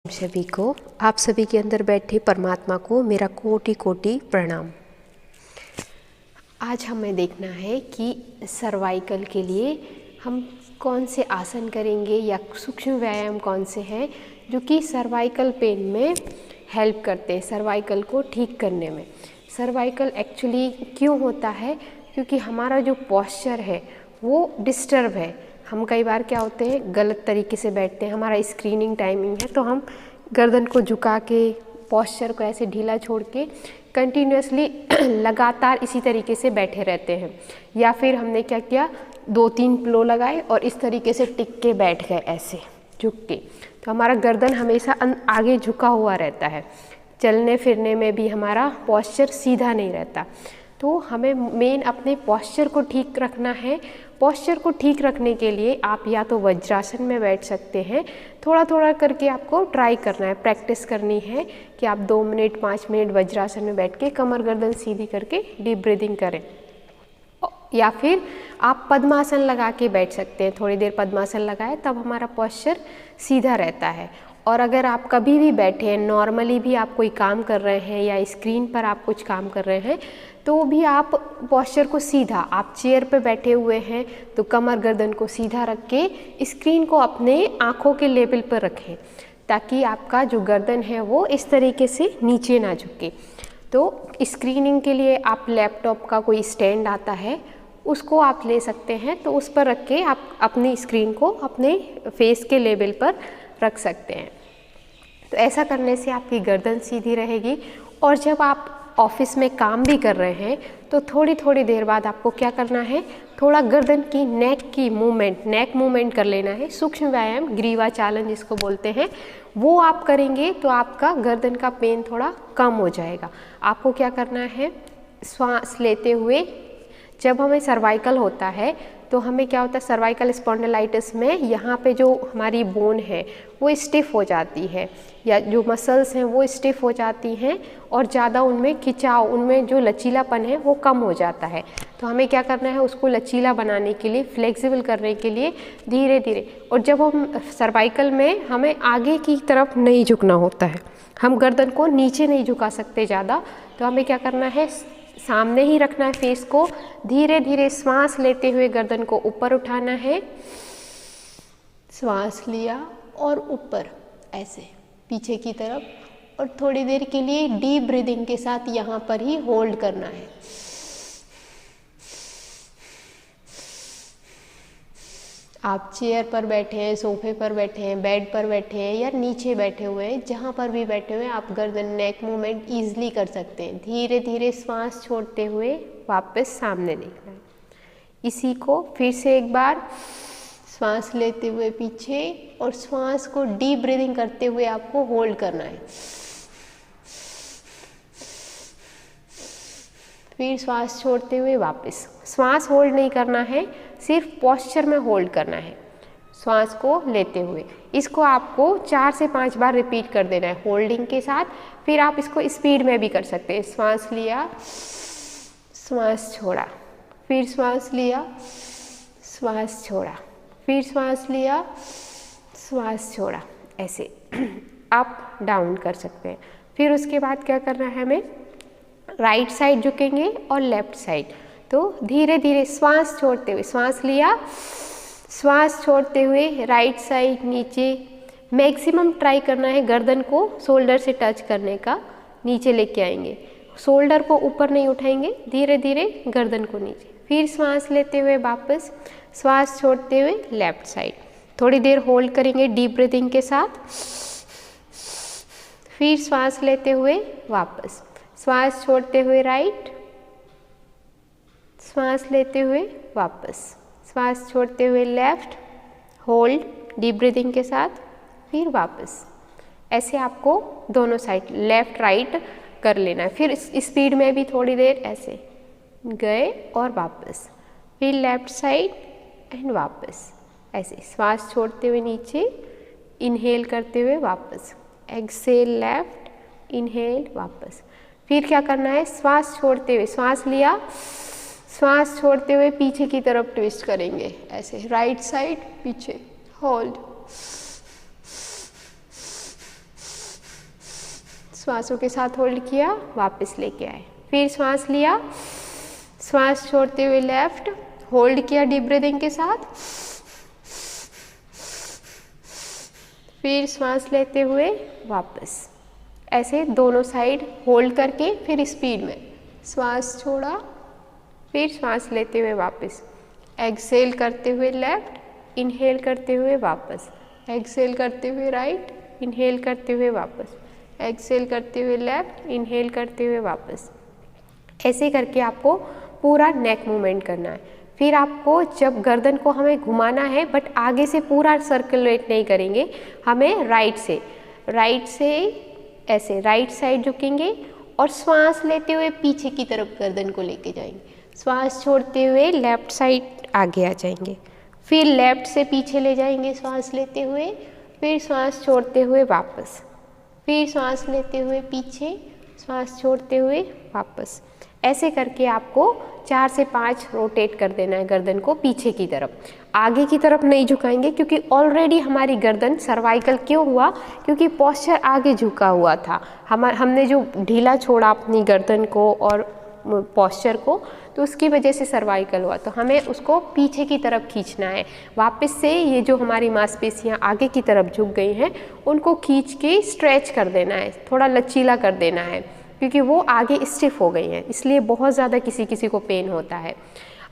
सभी को, आप सभी के अंदर बैठे परमात्मा को मेरा कोटि कोटि प्रणाम। आज हमें देखना है कि सर्वाइकल के लिए हम कौन से आसन करेंगे या सूक्ष्म व्यायाम कौन से हैं जो कि सर्वाइकल पेन में हेल्प करते हैं, सर्वाइकल को ठीक करने में। सर्वाइकल एक्चुअली क्यों होता है? क्योंकि हमारा जो पोस्चर है वो डिस्टर्ब है। हम कई बार क्या होते हैं, गलत तरीके से बैठते हैं। हमारा स्क्रीनिंग टाइमिंग है तो हम गर्दन को झुका के पोस्चर को ऐसे ढीला छोड़ के कंटिन्यूसली लगातार इसी तरीके से बैठे रहते हैं। या फिर हमने क्या किया, 2-3 पिलो लगाए और इस तरीके से टिक के बैठ गए ऐसे झुक के, तो हमारा गर्दन हमेशा आगे झुका हुआ रहता है। चलने फिरने में भी हमारा पोस्चर सीधा नहीं रहता। तो हमें मेन अपने पोस्चर को ठीक रखना है। पोस्चर को ठीक रखने के लिए आप या तो वज्रासन में बैठ सकते हैं, थोड़ा थोड़ा करके आपको ट्राई करना है, प्रैक्टिस करनी है कि आप 2 मिनट 5 मिनट वज्रासन में बैठ के कमर गर्दन सीधी करके डीप ब्रीदिंग करें। या फिर आप पद्मासन लगा के बैठ सकते हैं, थोड़ी देर पद्मासन लगाए तब हमारा पोस्चर सीधा रहता है। और अगर आप कभी भी बैठे हैं, नॉर्मली भी आप कोई काम कर रहे हैं या स्क्रीन पर आप कुछ काम कर रहे हैं, तो भी आप पोस्चर को सीधा, आप चेयर पर बैठे हुए हैं तो कमर गर्दन को सीधा रख के स्क्रीन को अपने आँखों के लेवल पर रखें, ताकि आपका जो गर्दन है वो इस तरीके से नीचे ना झुके। तो स्क्रीनिंग के लिए आप लैपटॉप का कोई स्टैंड आता है, उसको आप ले सकते हैं, तो उस पर रख के आप अपनी स्क्रीन को अपने फेस के लेवल पर रख सकते हैं। तो ऐसा करने से आपकी गर्दन सीधी रहेगी। और जब आप ऑफिस में काम भी कर रहे हैं तो थोड़ी थोड़ी देर बाद आपको क्या करना है, थोड़ा गर्दन की नेक मूवमेंट कर लेना है। सूक्ष्म व्यायाम, ग्रीवा चालन जिसको बोलते हैं, वो आप करेंगे तो आपका गर्दन का पेन थोड़ा कम हो जाएगा। आपको क्या करना है, श्वास लेते हुए, जब हमें सर्वाइकल होता है तो हमें क्या होता है, सर्वाइकल स्पॉन्डिलाइटिस में यहाँ पे जो हमारी बोन है वो स्टिफ हो जाती है, या जो मसल्स हैं वो स्टिफ हो जाती हैं और ज़्यादा उनमें खिंचाव, उनमें जो लचीलापन है वो कम हो जाता है। तो हमें क्या करना है, उसको लचीला बनाने के लिए, फ्लेक्सिबल करने के लिए धीरे धीरे, और जब हम सर्वाइकल में हमें आगे की तरफ नहीं झुकना होता है, हम गर्दन को नीचे नहीं झुका सकते ज़्यादा, तो हमें क्या करना है, सामने ही रखना है फेस को। धीरे धीरे श्वास लेते हुए गर्दन को ऊपर उठाना है, श्वास लिया और ऊपर ऐसे पीछे की तरफ, और थोड़ी देर के लिए डीप ब्रीदिंग के साथ यहाँ पर ही होल्ड करना है। आप चेयर पर बैठे हैं, सोफे पर बैठे हैं, बेड पर बैठे हैं या नीचे बैठे हुए हैं, जहाँ पर भी बैठे हुए हैं आप गर्दन नेक मूवमेंट ईजिली कर सकते हैं। धीरे धीरे श्वास छोड़ते हुए वापस सामने देखना है। इसी को फिर से एक बार, श्वास लेते हुए पीछे और श्वास को डीप ब्रीदिंग करते हुए आपको होल्ड करना है। फिर श्वास छोड़ते हुए वापस। श्वास होल्ड नहीं करना है, सिर्फ पोस्चर में होल्ड करना है श्वास को लेते हुए। इसको आपको 4 से 5 बार रिपीट कर देना है होल्डिंग के साथ। फिर आप इसको स्पीड में भी कर सकते हैं। श्वास लिया, श्वास छोड़ा, फिर श्वास लिया, श्वास छोड़ा, फिर श्वास लिया, श्वास छोड़ा, ऐसे अप डाउन कर सकते हैं। फिर उसके बाद क्या करना है, हमें राइट साइड झुकेंगे और लेफ्ट साइड। तो धीरे धीरे श्वास छोड़ते हुए, श्वास लिया, श्वास छोड़ते हुए राइट साइड नीचे। मैक्सिमम ट्राई करना है गर्दन को शोल्डर से टच करने का, नीचे लेके आएंगे, शोल्डर को ऊपर नहीं उठाएंगे, धीरे धीरे गर्दन को नीचे। फिर श्वास लेते हुए वापस, श्वास छोड़ते हुए लेफ्ट साइड। थोड़ी देर होल्ड करेंगे डीप ब्रीदिंग के साथ। फिर श्वास लेते हुए वापस, श्वास छोड़ते हुए राइट, श्वास लेते हुए वापस, श्वास छोड़ते हुए लेफ्ट, होल्ड डीप ब्रीदिंग के साथ, फिर वापस। ऐसे आपको दोनों साइड लेफ्ट राइट कर लेना है। फिर स्पीड में भी थोड़ी देर ऐसे गए और वापस, फिर लेफ्ट साइड एंड वापस, ऐसे श्वास छोड़ते हुए नीचे, इनहेल करते हुए वापस, एक्सेल लेफ्ट, इनहेल वापस। फिर क्या करना है, श्वास छोड़ते हुए, श्वास लिया, श्वास छोड़ते हुए पीछे की तरफ ट्विस्ट करेंगे, ऐसे राइट साइड पीछे, होल्ड, श्वासों के साथ होल्ड किया, वापस लेके आए, फिर श्वास लिया, श्वास छोड़ते हुए लेफ्ट, होल्ड किया डीप ब्रीदिंग के साथ, फिर श्वास लेते हुए वापस। ऐसे दोनों साइड होल्ड करके फिर स्पीड में श्वास छोड़ा, फिर श्वास लेते हुए वापस, एक्सहेल करते हुए लेफ्ट, इनहेल करते हुए वापस, एक्सहेल करते हुए राइट, इनहेल करते हुए वापस, एक्सहेल करते हुए लेफ्ट, इनहेल करते हुए वापस। ऐसे करके आपको पूरा नेक मूवमेंट करना है। फिर आपको जब गर्दन को हमें घुमाना है, बट आगे से पूरा सर्कुलेट नहीं करेंगे, हमें राइट से ऐसे राइट साइड झुकेंगे और श्वास लेते हुए पीछे की तरफ गर्दन को लेके जाएंगे, श्वास छोड़ते हुए लेफ्ट साइड आगे आ जाएंगे, फिर लेफ्ट से पीछे ले जाएंगे श्वास लेते हुए, फिर श्वास छोड़ते हुए वापस, फिर श्वास लेते हुए पीछे, श्वास छोड़ते हुए वापस। ऐसे करके आपको 4 से 5 रोटेट कर देना है गर्दन को पीछे की तरफ। आगे की तरफ नहीं झुकाएंगे, क्योंकि ऑलरेडी हमारी गर्दन सर्वाइकल क्यों हुआ, क्योंकि पोस्चर आगे झुका हुआ था। हमने जो ढीला छोड़ा अपनी गर्दन को और पोस्चर को, तो उसकी वजह से सर्वाइकल हुआ। तो हमें उसको पीछे की तरफ खींचना है। वापस से ये जो हमारी मांसपेशियाँ आगे की तरफ झुक गई हैं, उनको खींच के स्ट्रेच कर देना है, थोड़ा लचीला कर देना है, क्योंकि वो आगे स्टिफ हो गई हैं, इसलिए बहुत ज़्यादा किसी को पेन होता है।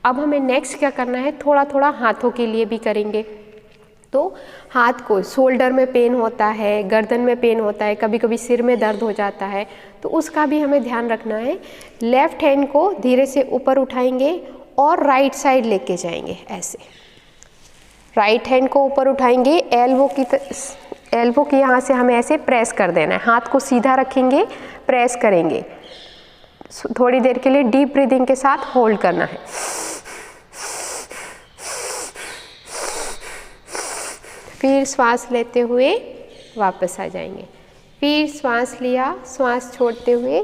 अब हमें नेक्स्ट क्या करना है, थोड़ा थोड़ा हाथों के लिए भी करेंगे। तो हाथ को शोल्डर में पेन होता है, गर्दन में पेन होता है, कभी कभी सिर में दर्द हो जाता है, तो उसका भी हमें ध्यान रखना है। लेफ्ट हैंड को धीरे से ऊपर उठाएंगे और राइट साइड लेके जाएंगे। ऐसे राइट हैंड को ऊपर उठाएंगे, एल्बो की यहाँ से हमें ऐसे प्रेस कर देना है। हाथ को सीधा रखेंगे, प्रेस करेंगे, थोड़ी देर के लिए डीप ब्रीदिंग के साथ होल्ड करना है। फिर श्वास लेते हुए वापस आ जाएंगे, फिर श्वास लिया, श्वास छोड़ते हुए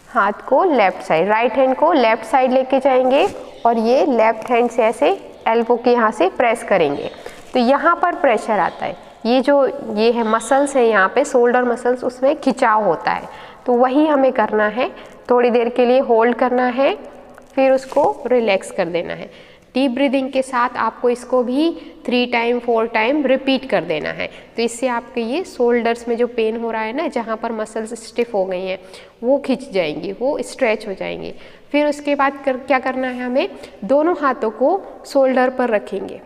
हाथ को लेफ्ट साइड, राइट हैंड को लेफ्ट साइड लेके जाएंगे और ये लेफ्ट हैंड से ऐसे एल्बो के यहाँ से प्रेस करेंगे। तो यहाँ पर प्रेशर आता है, ये है मसल्स है यहाँ पे, शोल्डर मसल्स, उसमें खिंचाव होता है। तो वही हमें करना है, थोड़ी देर के लिए होल्ड करना है, फिर उसको रिलैक्स कर देना है। डीप ब्रीदिंग के साथ आपको इसको भी 3 टाइम 4 टाइम रिपीट कर देना है। तो इससे आपके ये शोल्डर्स में जो पेन हो रहा है ना, जहाँ पर मसल्स स्टिफ हो गई हैं, वो खिंच जाएंगी, वो स्ट्रेच हो जाएंगी। फिर उसके बाद क्या करना है, हमें दोनों हाथों को शोल्डर पर रखेंगे।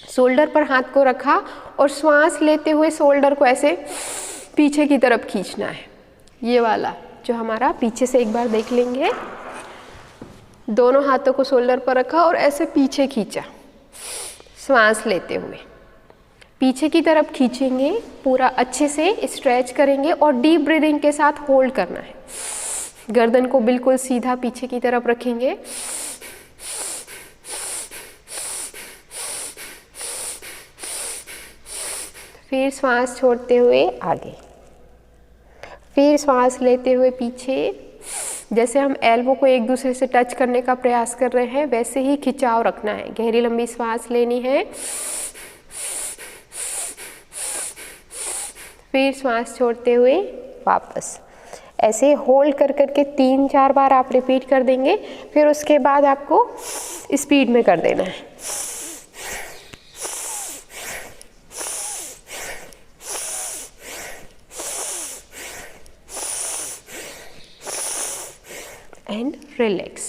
शोल्डर पर हाथ को रखा और श्वास लेते हुए शोल्डर को ऐसे पीछे की तरफ खींचना है। ये वाला जो हमारा, पीछे से एक बार देख लेंगे। दोनों हाथों को शोल्डर पर रखा और ऐसे पीछे खींचा, श्वास लेते हुए पीछे की तरफ खींचेंगे, पूरा अच्छे से स्ट्रेच करेंगे और डीप ब्रीदिंग के साथ होल्ड करना है। गर्दन को बिल्कुल सीधा पीछे की तरफ रखेंगे, फिर श्वास छोड़ते हुए आगे, फिर श्वास लेते हुए पीछे। जैसे हम एल्बो को एक दूसरे से टच करने का प्रयास कर रहे हैं, वैसे ही खिंचाव रखना है। गहरी लंबी श्वास लेनी है, फिर श्वास छोड़ते हुए वापस। ऐसे होल्ड कर करके 3-4 बार आप रिपीट कर देंगे, फिर उसके बाद आपको स्पीड में कर देना है। And relax.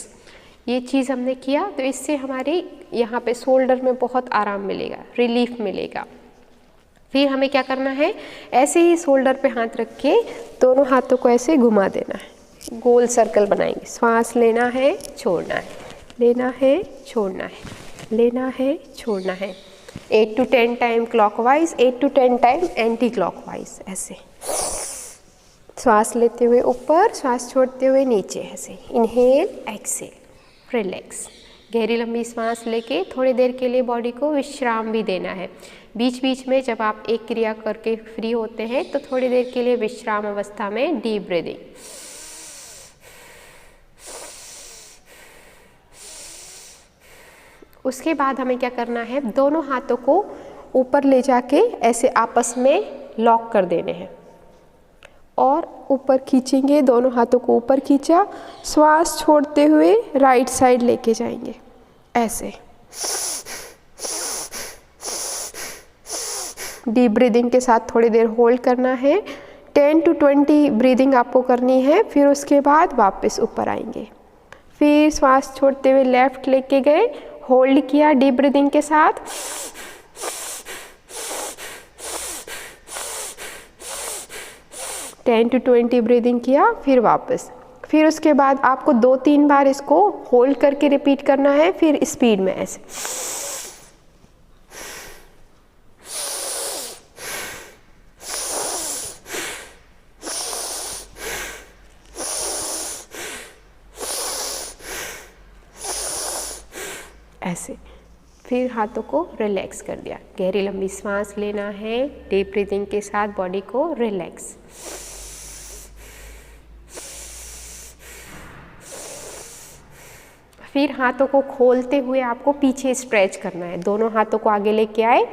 ये चीज़ हमने किया, तो इससे हमारे यहाँ पे शोल्डर में बहुत आराम मिलेगा, रिलीफ मिलेगा। फिर हमें क्या करना है, ऐसे ही शोल्डर पे हाथ रख के दोनों हाथों को ऐसे घुमा देना है, गोल सर्कल बनाएंगे। श्वास लेना है, छोड़ना है, लेना है, छोड़ना है, लेना है, छोड़ना है। 8 to 10 time clockwise, 8 to 10 time anti clockwise. ऐसे श्वास लेते हुए ऊपर, श्वास छोड़ते हुए नीचे। ऐसे इनहेल, एक्सेल, रिलैक्स। गहरी लंबी श्वास लेके थोड़ी देर के लिए बॉडी को विश्राम भी देना है। बीच बीच में जब आप एक क्रिया करके फ्री होते हैं, तो थोड़ी देर के लिए विश्राम अवस्था में डीप ब्रीदिंग। उसके बाद हमें क्या करना है, दोनों हाथों को ऊपर ले जाके ऐसे आपस में लॉक कर देने हैं और ऊपर खींचेंगे, दोनों हाथों को ऊपर खींचा, श्वास छोड़ते हुए राइट साइड लेके जाएंगे ऐसे। डीप ब्रीदिंग के साथ थोड़ी देर होल्ड करना है, 10 to 20 ब्रीदिंग आपको करनी है। फिर उसके बाद वापस ऊपर आएंगे। फिर श्वास छोड़ते हुए लेफ्ट लेके गए, होल्ड किया डीप ब्रीदिंग के साथ, 10 to 20 ब्रीदिंग किया, फिर वापस। फिर उसके बाद आपको 2-3 बार इसको होल्ड करके रिपीट करना है, फिर स्पीड में ऐसे। ऐसे। फिर हाथों को रिलैक्स कर दिया। गहरी लंबी सांस लेना है, डीप ब्रीदिंग के साथ बॉडी को रिलैक्स। फिर हाथों को खोलते हुए आपको पीछे स्ट्रेच करना है, दोनों हाथों को आगे लेके आए,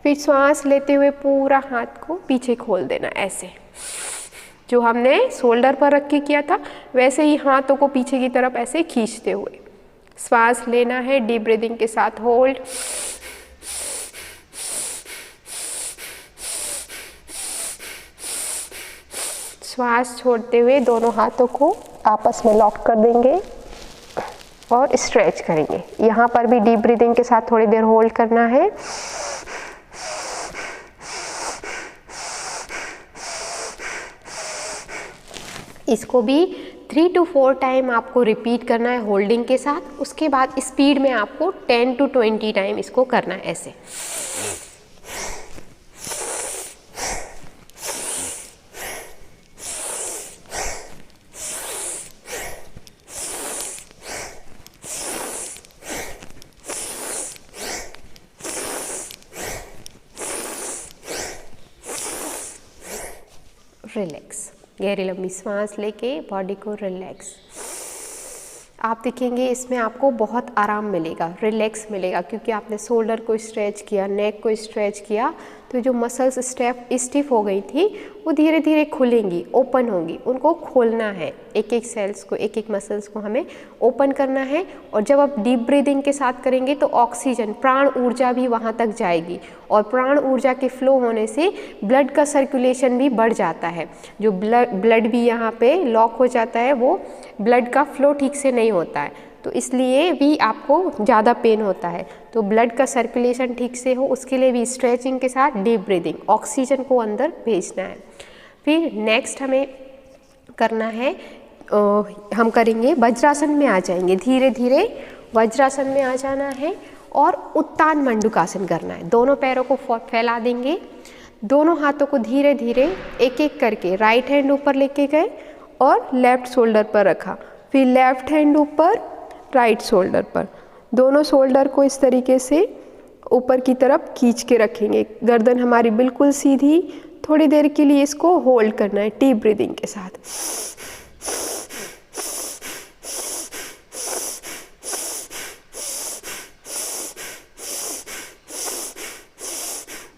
फिर श्वास लेते हुए पूरा हाथ को पीछे खोल देना ऐसे। जो हमने शोल्डर पर रख के किया था वैसे ही हाथों को पीछे की तरफ ऐसे खींचते हुए श्वास लेना है, डीप ब्रीदिंग के साथ होल्ड, श्वास छोड़ते हुए दोनों हाथों को आपस में लॉक कर देंगे और स्ट्रेच करेंगे। यहाँ पर भी डीप ब्रीदिंग के साथ थोड़ी देर होल्ड करना है। इसको भी 3 to 4 टाइम आपको रिपीट करना है होल्डिंग के साथ। उसके बाद स्पीड में आपको 10 to 20 टाइम इसको करना है ऐसे। रिलैक्स। गहरी लंबी सांस लेके बॉडी को रिलैक्स। आप देखेंगे इसमें आपको बहुत आराम मिलेगा, रिलैक्स मिलेगा, क्योंकि आपने शोल्डर को स्ट्रेच किया, नेक को स्ट्रेच किया, तो जो मसल्स स्टिफ हो गई थी वो धीरे धीरे खुलेंगी, ओपन होंगी। उनको खोलना है, एक एक सेल्स को, एक एक मसल्स को हमें ओपन करना है। और जब आप डीप ब्रीदिंग के साथ करेंगे तो ऑक्सीजन, प्राण ऊर्जा भी वहाँ तक जाएगी, और प्राण ऊर्जा के फ्लो होने से ब्लड का सर्कुलेशन भी बढ़ जाता है। जो ब्लड भी यहाँ पे लॉक हो जाता है, वो ब्लड का फ्लो ठीक से नहीं होता है, तो इसलिए भी आपको ज़्यादा पेन होता है। तो ब्लड का सर्कुलेशन ठीक से हो उसके लिए भी स्ट्रेचिंग के साथ डीप ब्रीदिंग, ऑक्सीजन को अंदर भेजना है। फिर नेक्स्ट हमें करना है, हम करेंगे वज्रासन में आ जाएंगे, धीरे धीरे वज्रासन में आ जाना है और उत्तान मंडूकासन करना है। दोनों पैरों को फैला देंगे, दोनों हाथों को धीरे धीरे एक एक करके राइट हैंड ऊपर लेके गए और लेफ्ट शोल्डर पर रखा, फिर लेफ्ट हैंड ऊपर, राइट शोल्डर पर। दोनों शोल्डर को इस तरीके से ऊपर की तरफ खींच के रखेंगे, गर्दन हमारी बिल्कुल सीधी। थोड़ी देर के लिए इसको होल्ड करना है डीप ब्रीदिंग के साथ।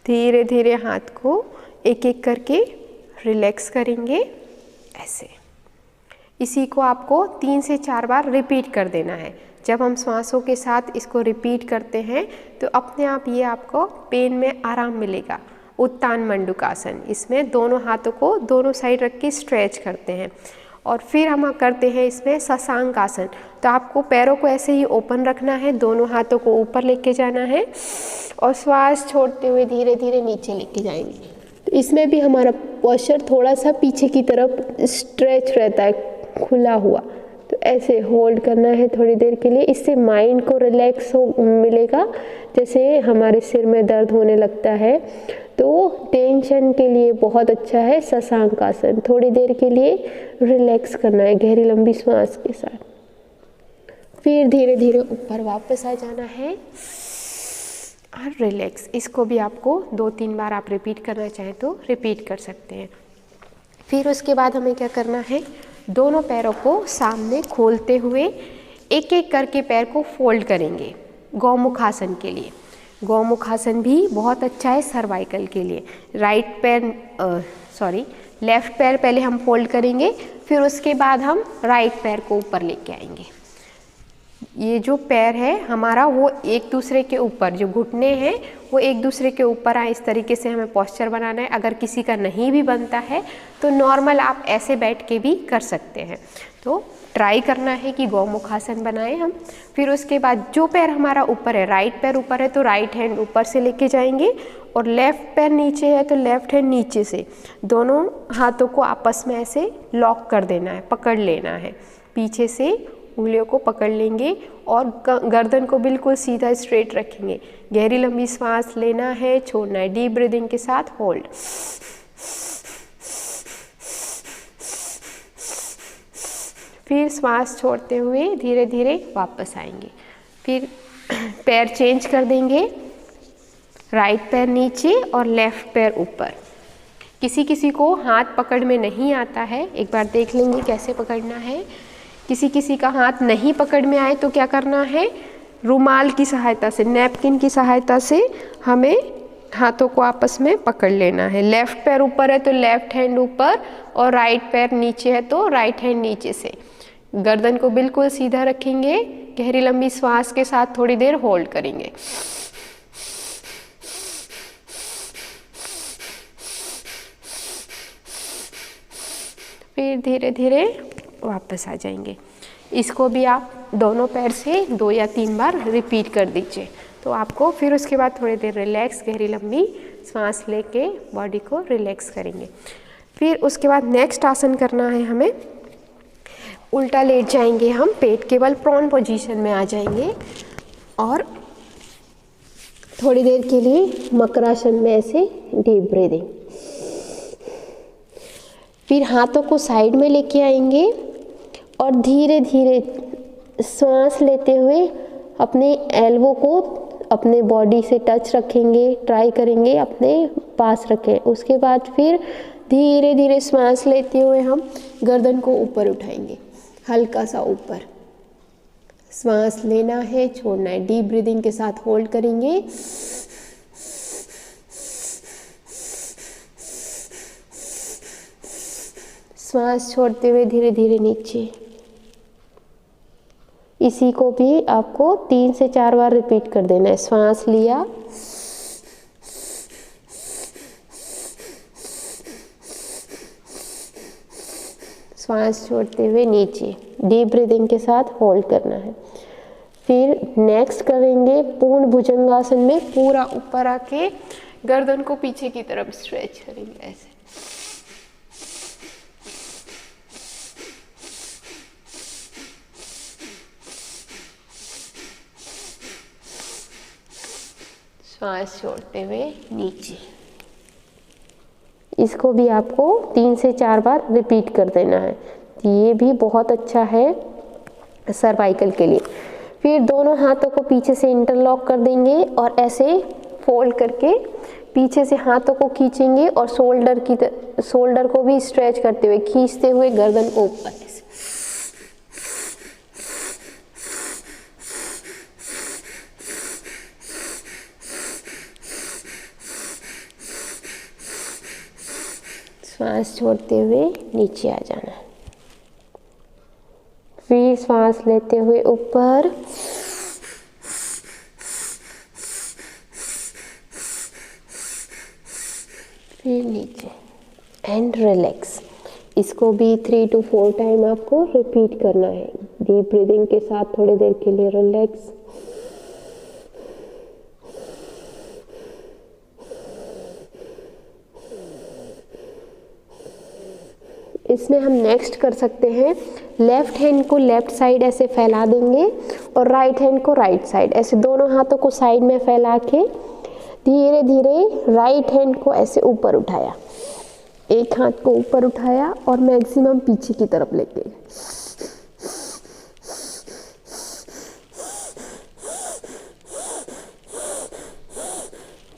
धीरे धीरे हाथ को एक एक करके रिलैक्स करेंगे ऐसे। इसी को आपको 3 से 4 बार रिपीट कर देना है। जब हम श्वासों के साथ इसको रिपीट करते हैं तो अपने आप ये आपको पेन में आराम मिलेगा। उत्तान मंडूकासन, इसमें दोनों हाथों को दोनों साइड रख के स्ट्रेच करते हैं। और फिर हम करते हैं इसमें शशांक आसन। तो आपको पैरों को ऐसे ही ओपन रखना है, दोनों हाथों को ऊपर लेके जाना है और श्वास छोड़ते हुए धीरे धीरे नीचे लेके जाएंगे। तो इसमें भी हमारा पोस्चर थोड़ा सा पीछे की तरफ स्ट्रेच रहता है, खुला हुआ। तो ऐसे होल्ड करना है थोड़ी देर के लिए। इससे माइंड को रिलैक्स मिलेगा। जैसे हमारे सिर में दर्द होने लगता है तो टेंशन के लिए बहुत अच्छा है शशांक आसन। थोड़ी देर के लिए रिलैक्स करना है गहरी लंबी सांस के साथ। फिर धीरे धीरे ऊपर वापस आ जाना है और रिलैक्स। इसको भी आपको 2-3 बार आप रिपीट करना चाहें तो रिपीट कर सकते हैं। फिर उसके बाद हमें क्या करना है, दोनों पैरों को सामने खोलते हुए एक एक करके पैर को फोल्ड करेंगे गौमुखासन के लिए। गौमुखासन भी बहुत अच्छा है सर्वाइकल के लिए। लेफ़्ट पैर पहले हम फोल्ड करेंगे, फिर उसके बाद हम राइट पैर को ऊपर लेके आएंगे। ये जो पैर है हमारा वो एक दूसरे के ऊपर, जो घुटने हैं वो एक दूसरे के ऊपर आए, इस तरीके से हमें पोस्चर बनाना है। अगर किसी का नहीं भी बनता है तो नॉर्मल आप ऐसे बैठ के भी कर सकते हैं। तो ट्राई करना है कि गौमुखासन बनाएं हम। फिर उसके बाद जो पैर हमारा ऊपर है, राइट पैर ऊपर है तो राइट हैंड ऊपर से लेके जाएंगे, और लेफ़्ट पैर नीचे है तो लेफ़्ट हैंड नीचे से दोनों हाथों को आपस में ऐसे लॉक कर देना है, पकड़ लेना है। पीछे से उंगलियों को पकड़ लेंगे और गर्दन को बिल्कुल सीधा स्ट्रेट रखेंगे। गहरी लंबी सांस लेना है, छोड़ना है, डीप ब्रीदिंग के साथ होल्ड। फिर सांस छोड़ते हुए धीरे धीरे वापस आएंगे। फिर पैर चेंज कर देंगे, राइट पैर नीचे और लेफ़्ट पैर ऊपर। किसी किसी को हाथ पकड़ में नहीं आता है, एक बार देख लेंगे कैसे पकड़ना है। किसी किसी का हाथ नहीं पकड़ में आए तो क्या करना है, रुमाल की सहायता से, नैपकिन की सहायता से हमें हाथों को आपस में पकड़ लेना है। लेफ़्ट पैर ऊपर है तो लेफ़्ट हैंड ऊपर, और राइट पैर नीचे है तो राइट हैंड नीचे से। गर्दन को बिल्कुल सीधा रखेंगे, गहरी लंबी सांस के साथ थोड़ी देर होल्ड करेंगे। फिर धीरे धीरे वापस आ जाएंगे। इसको भी आप दोनों पैर से 2 या 3 बार रिपीट कर दीजिए, तो आपको फिर उसके बाद थोड़ी देर रिलैक्स, गहरी लंबी सांस लेके बॉडी को रिलैक्स करेंगे। फिर उसके बाद नेक्स्ट आसन करना है हमें, उल्टा लेट जाएंगे हम, पेट केवल प्रोन पोजीशन में आ जाएंगे और थोड़ी देर के लिए मकरासन में ऐसे डीप ब्रीदिंग। फिर हाथों को साइड में लेके आएंगे और धीरे धीरे सांस लेते हुए अपने एल्बो को अपने बॉडी से टच रखेंगे, ट्राई करेंगे अपने पास रखें। उसके बाद फिर धीरे धीरे सांस लेते हुए हम गर्दन को ऊपर उठाएंगे, हल्का सा ऊपर। सांस लेना है, छोड़ना है, डीप ब्रीदिंग के साथ होल्ड करेंगे। सांस छोड़ते हुए धीरे धीरे नीचे। इसी को भी आपको 3 से 4 बार रिपीट कर देना है। सांस लिया, सांस छोड़ते हुए नीचे, डीप ब्रीदिंग के साथ होल्ड करना है। फिर नेक्स्ट करेंगे पूर्ण भुजंगासन में, पूरा ऊपर आके गर्दन को पीछे की तरफ स्ट्रेच करेंगे ऐसे। सांस छोड़ते हुए नीचे। इसको भी आपको 3 से 4 बार रिपीट कर देना है। ये भी बहुत अच्छा है सर्वाइकल के लिए। फिर दोनों हाथों को पीछे से इंटरलॉक कर देंगे और ऐसे फोल्ड करके पीछे से हाथों को खींचेंगे और शोल्डर को भी स्ट्रेच करते हुए, खींचते हुए गर्दन को ऊपर। सांस छोड़ते हुए नीचे आ जाना। फिर सांस लेते हुए ऊपर, फिर नीचे एंड रिलैक्स। इसको भी 3 to 4 टाइम आपको रिपीट करना है। डीप ब्रीदिंग के साथ थोड़ी देर के लिए रिलैक्स। इसमें हम नेक्स्ट कर सकते हैं, लेफ्ट हैंड को लेफ्ट साइड ऐसे फैला देंगे और राइट हैंड को राइट साइड, ऐसे दोनों हाथों को साइड में फैला के धीरे धीरे राइट हैंड को ऐसे ऊपर उठाया, एक हाथ को ऊपर उठाया और मैक्सिमम पीछे की तरफ लेके गए।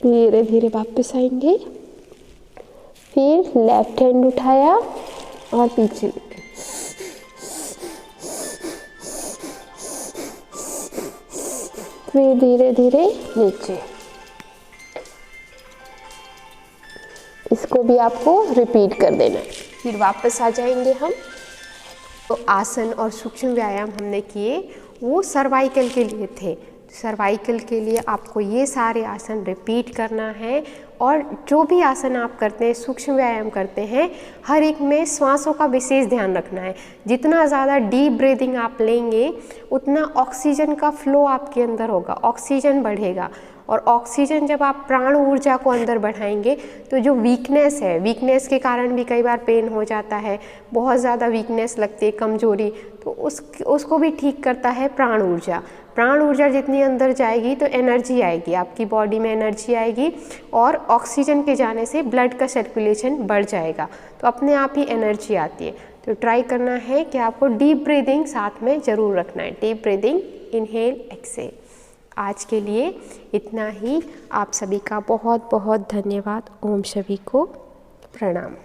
धीरे धीरे वापस आएंगे। फिर लेफ्ट हैंड उठाया और पीछे लेके, फिर धीरे धीरे नीचे। को भी आपको रिपीट कर देना है। फिर वापस आ जाएंगे हम। तो आसन और सूक्ष्म व्यायाम हमने किए, वो सर्वाइकल के लिए थे। सर्वाइकल के लिए आपको ये सारे आसन रिपीट करना है, और जो भी आसन आप करते हैं, सूक्ष्म व्यायाम करते हैं, हर एक में श्वासों का विशेष ध्यान रखना है। जितना ज़्यादा डीप ब्रीदिंग आप लेंगे उतना ऑक्सीजन का फ्लो आपके अंदर होगा, ऑक्सीजन बढ़ेगा, और ऑक्सीजन जब आप प्राण ऊर्जा को अंदर बढ़ाएंगे तो जो वीकनेस है, वीकनेस के कारण भी कई बार पेन हो जाता है, बहुत ज़्यादा वीकनेस लगती है, कमजोरी, तो उसको भी ठीक करता है प्राण ऊर्जा। प्राण ऊर्जा जितनी अंदर जाएगी तो एनर्जी आएगी, आपकी बॉडी में एनर्जी आएगी, और ऑक्सीजन के जाने से ब्लड का सर्कुलेशन बढ़ जाएगा, तो अपने आप ही एनर्जी आती है। तो ट्राई करना है कि आपको डीप ब्रीदिंग साथ में ज़रूर रखना है, डीप ब्रीदिंग, इनहेल एक्सेल। आज के लिए इतना ही। आप सभी का बहुत बहुत धन्यवाद। ओम सभी को प्रणाम।